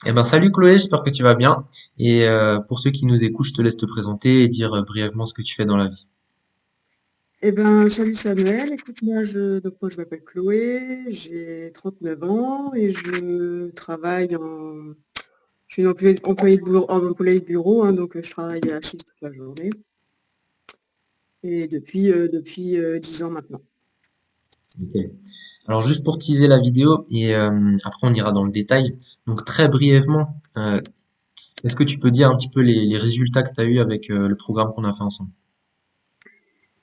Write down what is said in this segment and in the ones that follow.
Eh ben, salut Chloé, j'espère que tu vas bien. Et pour ceux qui nous écoutent, je te laisse te présenter et dire brièvement ce que tu fais dans la vie. Eh ben, salut Samuel, écoute, moi je m'appelle Chloé, j'ai 39 ans et je suis une employée de bureau, hein, donc je travaille assise toute la journée et depuis 10 ans maintenant. Ok. Alors juste pour teaser la vidéo et après on ira dans le détail. Donc très brièvement, est-ce que tu peux dire un petit peu les résultats que tu as eu avec le programme qu'on a fait ensemble?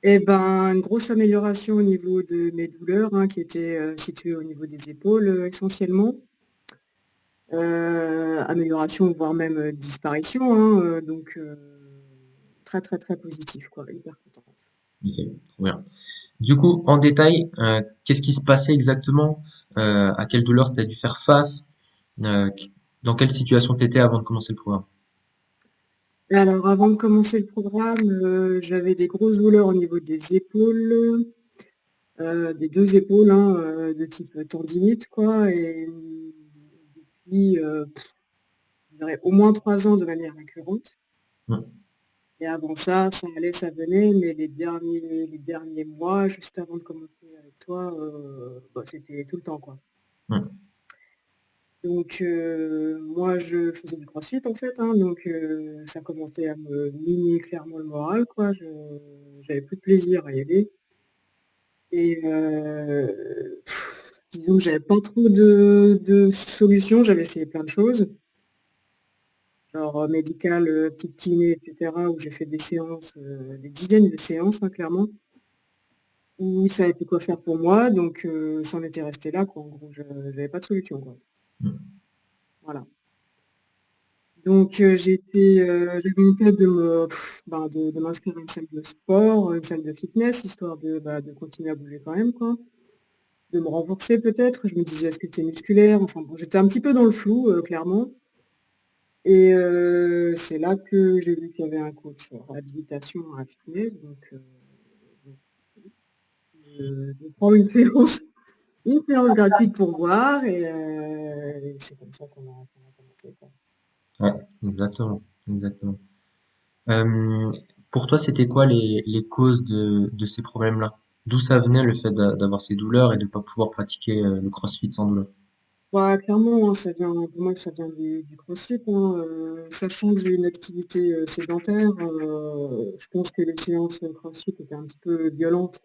Eh ben, une grosse amélioration au niveau de mes douleurs, hein, qui étaient situées au niveau des épaules essentiellement. Amélioration, voire même disparition, hein, très très très positif, quoi, hyper contente. Ok, trop bien. Du coup, en détail, qu'est-ce qui se passait exactement? À quelle douleur tu as dû faire face? Euh, dans quelle situation tu étais avant de commencer le programme? Et alors, avant de commencer le programme, j'avais des grosses douleurs au niveau des épaules, des 2 épaules, hein, de type tendinite, quoi. Et depuis, je dirais au moins 3 ans de manière récurrente. Hmm, Et avant ça, ça allait, ça venait, mais les derniers mois, juste avant de commencer avec toi, bah, c'était tout le temps, quoi. hmm. Donc, moi, je faisais du crossfit, en fait, hein, donc ça commençait à me miner clairement le moral, quoi. J'avais plus de plaisir à y aller et disons que j'avais pas trop de solutions. J'avais essayé plein de choses, genre, médicales, petite kiné et cetera, où j'ai fait des séances, des dizaines de séances, hein, clairement, où ils savaient plus quoi faire pour moi, donc ça en était resté là, quoi. En gros, je j'avais pas de solution, quoi. Hmm. Voilà. Donc j'avais en tête de m'inscrire à une salle de sport, une salle de fitness, histoire de continuer à bouger quand même, quoi. De me renforcer peut-être. Je me disais: «Est-ce que c'est musculaire?» Enfin bon, j'étais un petit peu dans le flou, clairement, et c'est là que j'ai vu qu'il y avait un coach réhabilitation à fitness, donc je prends une séance gratuite pour voir, et c'est comme ça qu'on a commencé, quoi. Ouais, exactement, exactement. Euh, pour toi, c'était quoi les causes de ces problèmes-là? D'où ça venait le fait d'avoir ces douleurs et de pas pouvoir pratiquer le CrossFit sans douleur? Bah, clairement, hein, pour moi, ça vient du CrossFit, hein, sachant que j'ai une activité, sédentaire, je pense que les séances, CrossFit étaient un petit peu violentes.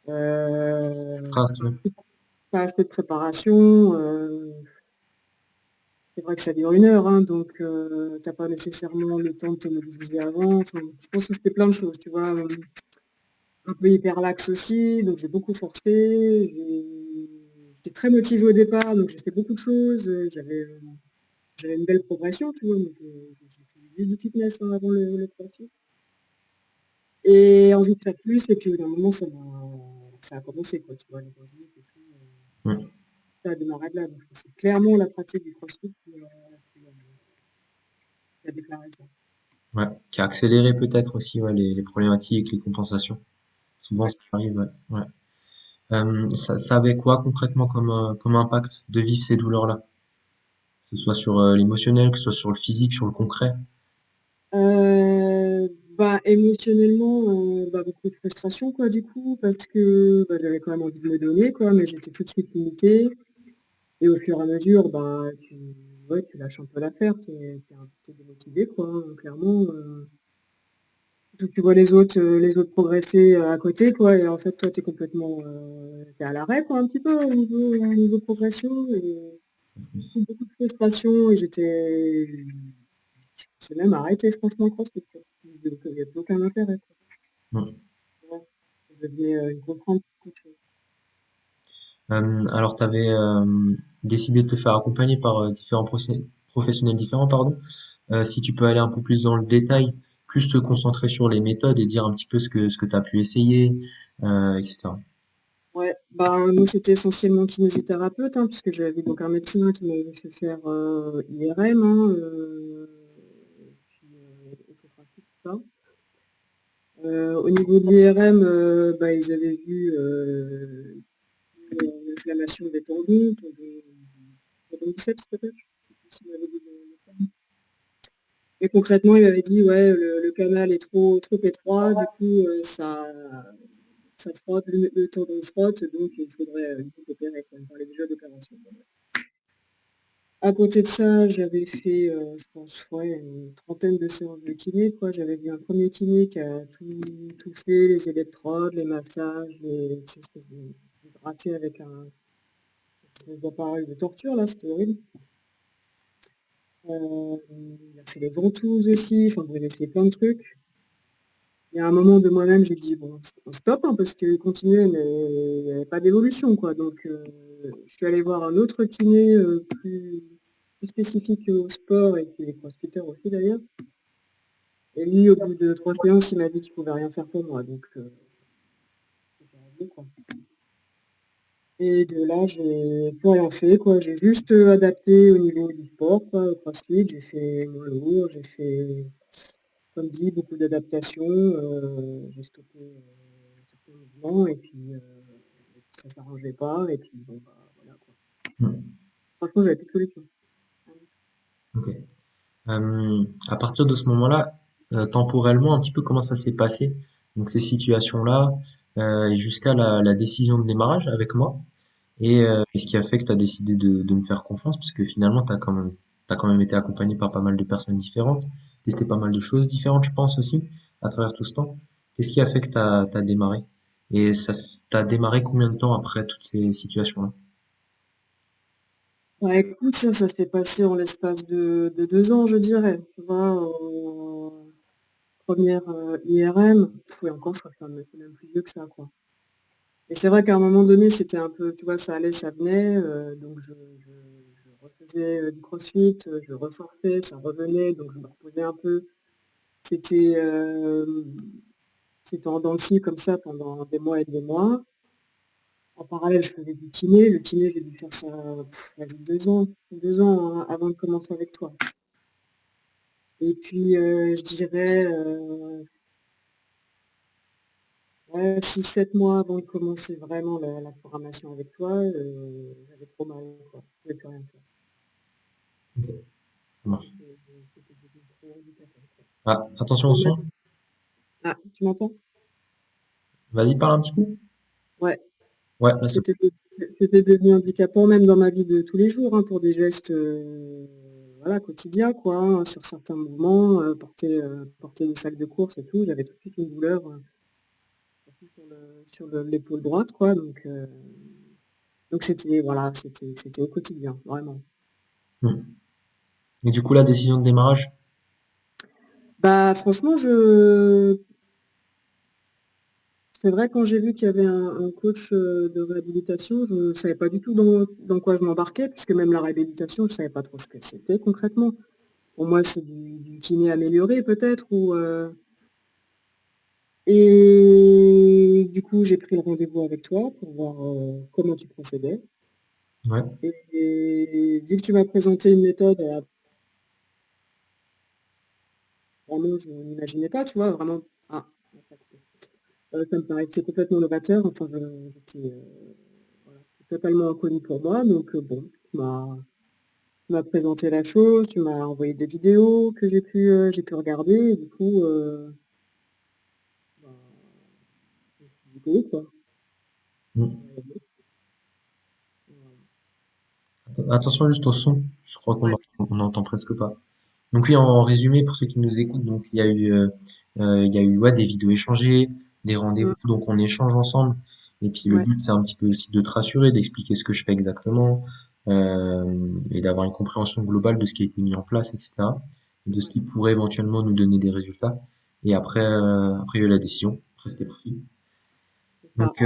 Ah, Pas assez de préparation, c'est vrai que ça dure 1 heure, hein, donc tu pas nécessairement le temps de te mobiliser avant. Enfin, je pense que c'était plein de choses, tu vois? Un peu hyperlaxe aussi, donc j'ai beaucoup forcé. J'étais très motivée au départ, donc j'ai fait beaucoup de choses, j'avais une belle progression, tu vois? Donc j'ai fait juste du fitness, hein, avant le crossfit, et envie de faire plus, et puis au bout d'un moment ça a commencé, quoi, tu vois? Les tendinites et tout, hmm. ça a démarré de là, donc c'est clairement la pratique du crossfit qui a déclaré ça. Ouais, qui a accéléré peut-être aussi ouais, les problématiques, les compensations. Souvent, Ouais. ça arrive. Ouais. Ouais. Ça avait quoi concrètement comme impact de vivre ces douleurs-là? Que ce soit sur l'émotionnel, que ce soit sur le physique, sur le concret. Bah, émotionnellement, bah, beaucoup de frustration, quoi, du coup, parce que, bah, j'avais quand même envie de me donner, quoi, mais j'étais tout de suite limitée, et au fur et à mesure, bah, tu lâches un peu l'affaire, tu es démotivée, quoi, hein, clairement, surtout que tu vois les autres progresser, à côté, quoi, et en fait, toi, tu es complètement, tu es à l'arrêt, quoi, un petit peu au niveau progression, et beaucoup de frustration, et j'ai même arrêté franchement le CrossFit, quoi. Donc il y a plus aucun intérêt, quoi. Hmm. Ouais, ça devenait, une contrainte plus qu'autre chose. Alors, tu avais décidé de te faire accompagner par différents professionnels différents, pardon. Si tu peux aller un peu plus dans le détail, plus te concentrer sur les méthodes et dire un petit peu ce que tu as pu essayer, etc. Ouais, bah, moi c'était essentiellement kinésithérapeute, hein, puisque j'avais donc un médecin qui m'avait fait faire, IRM, hein, puis, échographie, tout ça. Au niveau de l'IRM, bah, ils avaient vu, une inflammation des tendons du quadriceps peut-être? ce qu'il m'avait dit et concrètement, il m'avait dit: «Ouais, le canal est trop étroit, du coup, ça frotte, le tendon frotte, donc il faudrait, limite opérer, quoi». Il me parlait déjà d'opération. À côté de ça, j'avais fait, je pense, ouais, une trentaine de séances de kiné, quoi. J'avais vu un premier kiné qui a tout fait, les électrodes, les massages, ces espèces de gratter avec un espèce d'appareil de torture là, c'était horrible. Il a fait les ventouses aussi, enfin bon, il a essayé plein de trucs. Il y a un moment de moi-même, j'ai dit: «Bon, stop, hein», parce que continuer, mais il n'y avait pas d'évolution, quoi. Donc je suis allée voir un autre kiné, plus spécifique au sport et qui est crossfitter aussi d'ailleurs. Et lui, au bout de 3 séances, il m'a dit qu'il pouvait rien faire pour moi, donc c'était réglé, quoi. Et de là, j'ai plus rien fait, quoi. J'ai juste, adapté au niveau du sport, quoi, au crossfit. J'ai fait moins lourd, j'ai fait, comme dit, beaucoup d'adaptations, j'ai stoppé, certains mouvements et puis ça s'arrangeait pas et puis bon, bah, voilà, quoi. Hmm. Franchement, j'avais plus de solution. Ok. À partir de ce moment-là, temporellement, un petit peu comment ça s'est passé, donc ces situations-là, et jusqu'à la décision de démarrage avec moi, et ce qui a fait que tu as décidé de me faire confiance, parce que finalement, t'as quand même été accompagné par pas mal de personnes différentes, testé pas mal de choses différentes, je pense aussi, à travers tout ce temps. Qu'est-ce qui a fait que t'as démarré? Et t'as démarré combien de temps après toutes ces situations-là? Bah, écoute, ça s'est passé en l'espace de 2 ans, je dirais. Tu vois, 1re, IRM, et encore, je crois que c'est même plus vieux que ça, quoi. Et c'est vrai qu'à un moment donné, c'était un peu, tu vois, ça allait, ça venait, donc je refaisais, du crossfit, je reforçais, ça revenait, donc je me reposais un peu. C'était, c'était en dents de scie comme ça pendant des mois et des mois. En parallèle, je faisais du kiné. Le kiné, j'ai dû faire ça, vas-y 2 ans, hein, avant de commencer avec toi. Et puis, je dirais, ouais, 6-7 mois avant de commencer vraiment la programmation avec toi, j'avais trop mal, quoi. Je pouvais plus rien faire. Ok, ça marche. C'était devenu trop handicapant, quoi. Ah, attention au Dans ma son. vie. Ah, tu m'entends? Vas-y, parle un petit coup. Ouais, Ouais, là c'est c'était de c'était devenu handicapant même dans ma vie de tous les jours, hein, pour des gestes, voilà, quotidiens, quoi, hein, sur certains mouvements, porter des sacs de course et tout. J'avais tout de suite une douleur, surtout sur l'épaule droite, quoi, donc c'était, voilà, c'était au quotidien, vraiment. bon. Et du coup, la décision de démarrage? Bah, franchement, c'est vrai, quand j'ai vu qu'il y avait un coach, de réhabilitation, je ne savais pas du tout dans quoi je m'embarquais, puisque même la réhabilitation, je ne savais pas trop ce que c'était concrètement. Pour moi, c'est du kiné amélioré peut-être, et du coup, j'ai pris le rendez-vous avec toi pour voir, comment tu procédais, Ouais. et vu que tu m'as présenté une méthode, vraiment je n'imaginais pas, tu vois? Vraiment, ah, ça a coupé. Ça me paraissait complètement novateur, enfin j'étais, voilà, c'était totalement inconnu pour moi, donc bon, tu m'as présenté la chose, tu m'as envoyé des vidéos que j'ai pu regarder et du coup, bah, je me suis dit: «Go, quoi». Mm. Ouais, voilà. Attention juste au son. Je crois Ouais. on n'entend presque pas. Donc oui, en résumé, pour ceux qui nous écoutent, donc il y a eu ouais, des vidéos échangées, des rendez-vous, Mmh. donc on échange ensemble. Et puis le Ouais. but, c'est un petit peu aussi de te rassurer, d'expliquer ce que je fais exactement, et d'avoir une compréhension globale de ce qui a été mis en place, etc. Et de ce qui pourrait éventuellement nous donner des résultats. Et après il y a eu la décision. Après, c'était parti. C'est ça. Donc,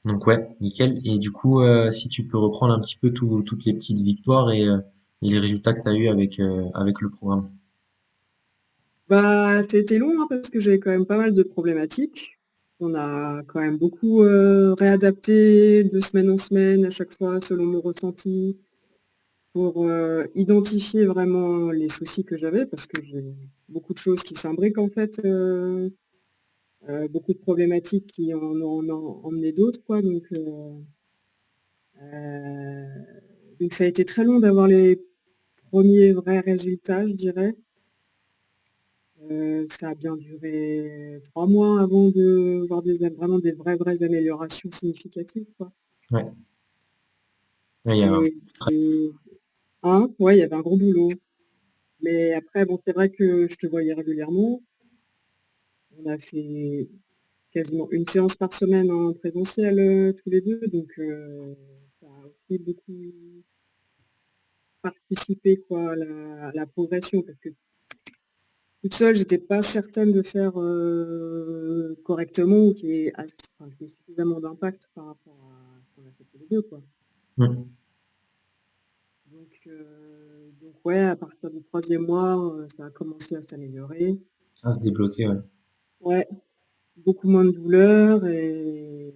donc ouais, nickel. Et du coup, si tu peux reprendre un petit peu toutes les petites victoires et les résultats que tu as eu avec le programme. Bah, ça a été long, hein, parce que j'avais quand même pas mal de problématiques. On a quand même beaucoup, réadapté de semaine en semaine, à chaque fois selon mon ressenti, pour, identifier vraiment les soucis que j'avais, parce que j'ai beaucoup de choses qui s'imbriquent en fait, beaucoup de problématiques qui en ont emmené d'autres, quoi, heu, donc ça a été très long d'avoir les 1er vrai résultat, je dirais. Ça a bien duré 3 mois avant de voir vraiment des vraies améliorations significatives, quoi. Ouais. Ouais, il y a un Et et hein? Ouais, il y avait un gros boulot. Mais après, bon, c'est vrai que je te voyais régulièrement. On a fait quasiment une séance par semaine en présentiel, tous les 2, donc ça a aussi beaucoup participé, quoi, à la progression parce que toute seule, j'étais pas certaine de faire, correctement ou qu'il y ait suffisamment d'impact par rapport à ce qu'on a fait tous les 2, quoi. mmh. Donc ouais, à partir du 3e mois, ça a commencé à s'améliorer. À se débloquer, ouais. Ouais, beaucoup moins de douleur et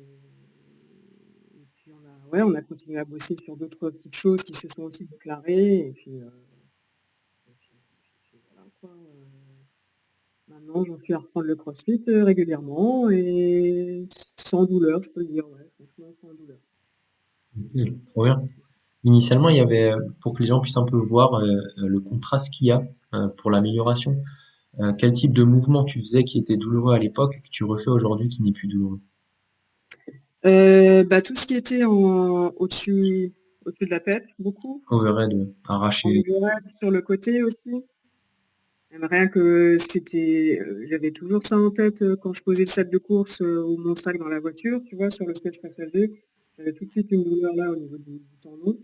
puis on a continué à bosser sur d'autres petites choses qui se sont aussi déclarées et puis voilà quoi, maintenant j'en suis à reprendre le crossfit, régulièrement et sans douleur, je peux le dire, ouais, franchement sans douleur. Trop bien. Initialement, il y avait, pour que les gens puissent un peu voir le contraste qu'il y a pour l'amélioration, quel type de mouvement tu faisais qui était douloureux à l'époque et que tu refais aujourd'hui qui n'est plus douloureux? Bah, tout ce qui était au-dessus de la tête, beaucoup, Overhead, en arraché. overhead, sur le côté aussi. Même rien que j'avais toujours ça en tête, quand je posais le sac de course, ou mon sac dans la voiture, tu vois, sur le siège passager. J'avais tout de suite une douleur là au niveau du tendon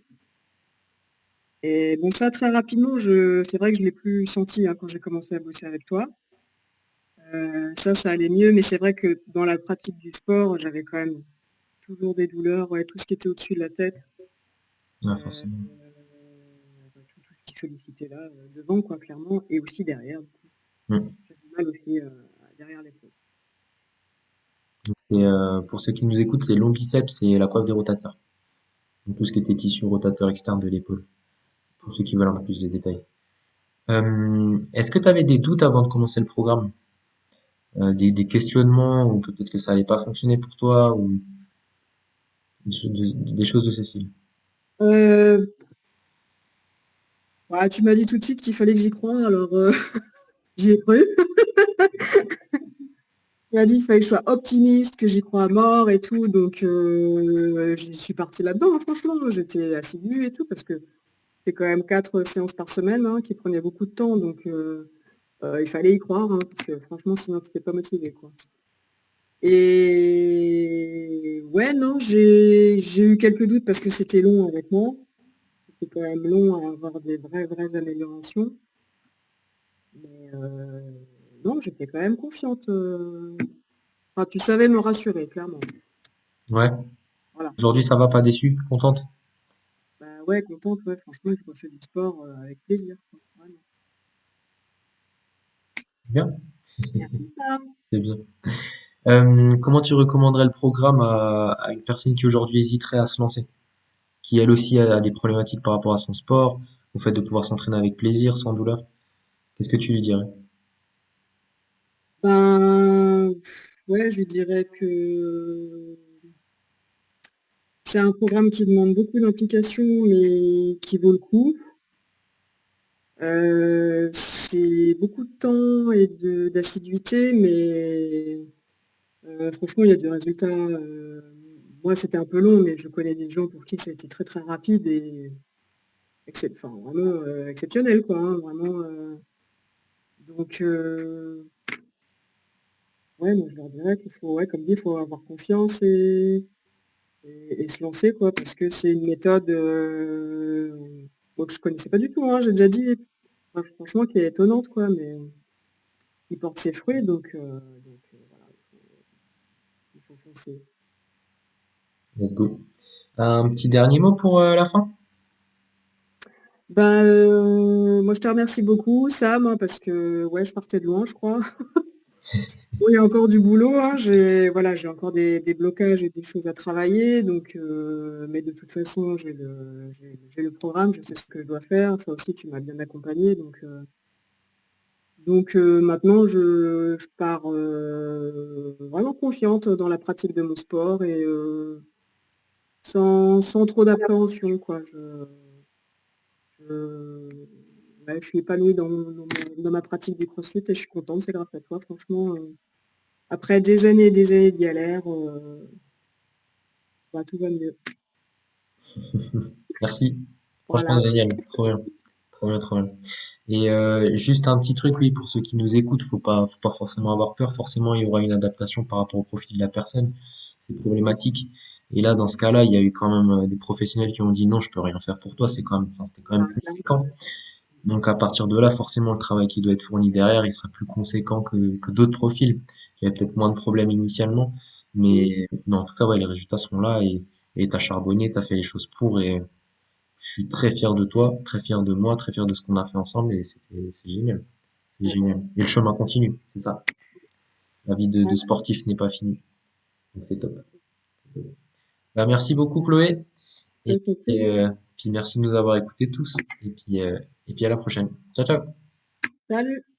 et bon ça très rapidement c'est vrai que je l'ai plus senti, hein, quand j'ai commencé à bosser avec toi. Ça allait mieux, mais c'est vrai que dans la pratique du sport, j'avais quand même toujours des douleurs, ouais, tout ce qui était au-dessus de la tête, Ouais, heu, forcément. tout ce qui sollicitait là, devant quoi, clairement et aussi derrière du coup. Mm. J'avais mal aussi, derrière l'épaule. Et pour ceux qui nous écoutent, c'est l'ombiceps et la coiffe des rotateurs. Donc tout ce qui était tissu rotateur externe de l'épaule. Pour ceux qui veulent un peu plus de détails. Est-ce que tu avais des doutes avant de commencer le programme? Des questionnements ou peut-être que ça allait pas fonctionner pour toi ou des choses de ce style? Heu, Bah, tu m'as dit tout de suite qu'il fallait que j'y croie alors, j'y ai cru. Tu m'as dit qu'il fallait que je sois optimiste, que j'y crois à mort et tout donc j'y suis partie là-dedans, hein, franchement. J'étais assidue et tout parce que c'est quand même 4 séances par semaine, hein, qui prenaient beaucoup de temps donc il fallait y croire, hein, parce que franchement sinon tu étais pas motivé, quoi. Et ouais, non, j'ai eu quelques doutes parce que c'était long avec moi. C'était quand même long à avoir des vraies améliorations. Mais non, j'étais quand même confiante, enfin, tu savais me rassurer, clairement. Ouais. Voilà. Aujourd'hui, ça va, pas déçu, contente? Bah, ouais, contente, ouais, franchement, j'ai refait du sport, avec plaisir, quoi, vraiment. C'est bien, Merci Sam. c'est bien. Comment tu recommanderais le programme à une personne qui aujourd'hui hésiterait à se lancer, qui elle aussi a des problématiques par rapport à son sport, au fait de pouvoir s'entraîner avec plaisir, sans douleur? Qu'est-ce que tu lui dirais? Ben, ouais, je lui dirais que c'est un programme qui demande beaucoup d'implication, mais qui vaut le coup. C'est beaucoup de temps et d'assiduité, mais franchement, il y a du résultat, moi, c'était un peu long, mais je connais des gens pour qui ça a été très rapide et enfin, vraiment, exceptionnel, quoi, hein, vraiment, donc ouais, moi, je leur dirais qu'il faut, ouais, comme dit, il faut avoir confiance et se lancer, quoi, parce que c'est une méthode, bon, que je connaissais pas du tout, hein, j'ai déjà dit, enfin, franchement, qui est étonnante, quoi, mais qui porte ses fruits, voilà, il faut foncer. Let's go. Un petit dernier mot pour la fin? Bah, moi, je te remercie beaucoup, Sam, hein, parce que, ouais, je partais de loin, je crois. Bon, il y a encore du boulot, hein, j'ai encore des blocages et des choses à travailler, donc mais de toute façon, j'ai le programme, je sais ce que je dois faire. Ça aussi, tu m'as bien accompagnée, donc maintenant je pars, vraiment confiante dans la pratique de mon sport et sans trop d'appréhension, quoi. ouais, je suis épanouie dans ma pratique du CrossFit et je suis contente, c'est grâce à toi, franchement, après des années et des années de galère, bah, tout va mieux. Merci. Franchement, Voilà. génial. Trop bien. Trop bien, trop bien. Et juste un petit truc, oui, pour ceux qui nous écoutent, faut pas forcément avoir peur. Forcément, il y aura une adaptation par rapport au profil de la personne. C'est Mmh. problématique. Et là, dans ce cas-là, il y a eu quand même des professionnels qui ont dit non, je peux rien faire pour toi. C'est quand même, enfin, c'était quand même Bah, clairement. conséquent. Donc à partir de là, forcément, le travail qui doit être fourni derrière, il sera plus conséquent que d'autres profils qui avaient peut-être moins de problèmes initialement. Mmh. Mais en tout cas, ouais, les résultats sont là et t'as charbonné, t'as fait les choses pour et je suis très fier de toi, très fier de moi, très fier de ce qu'on a fait ensemble et c'est génial. C'est Ouais. génial. Et le chemin continue, c'est ça. La vie de Ouais, sportif n'est pas finie. Donc c'est top. Bah, merci beaucoup Chloé. ça Et fait puis, plaisir. puis merci de nous avoir écoutés tous. Et puis à la prochaine. Ciao ciao. Salut!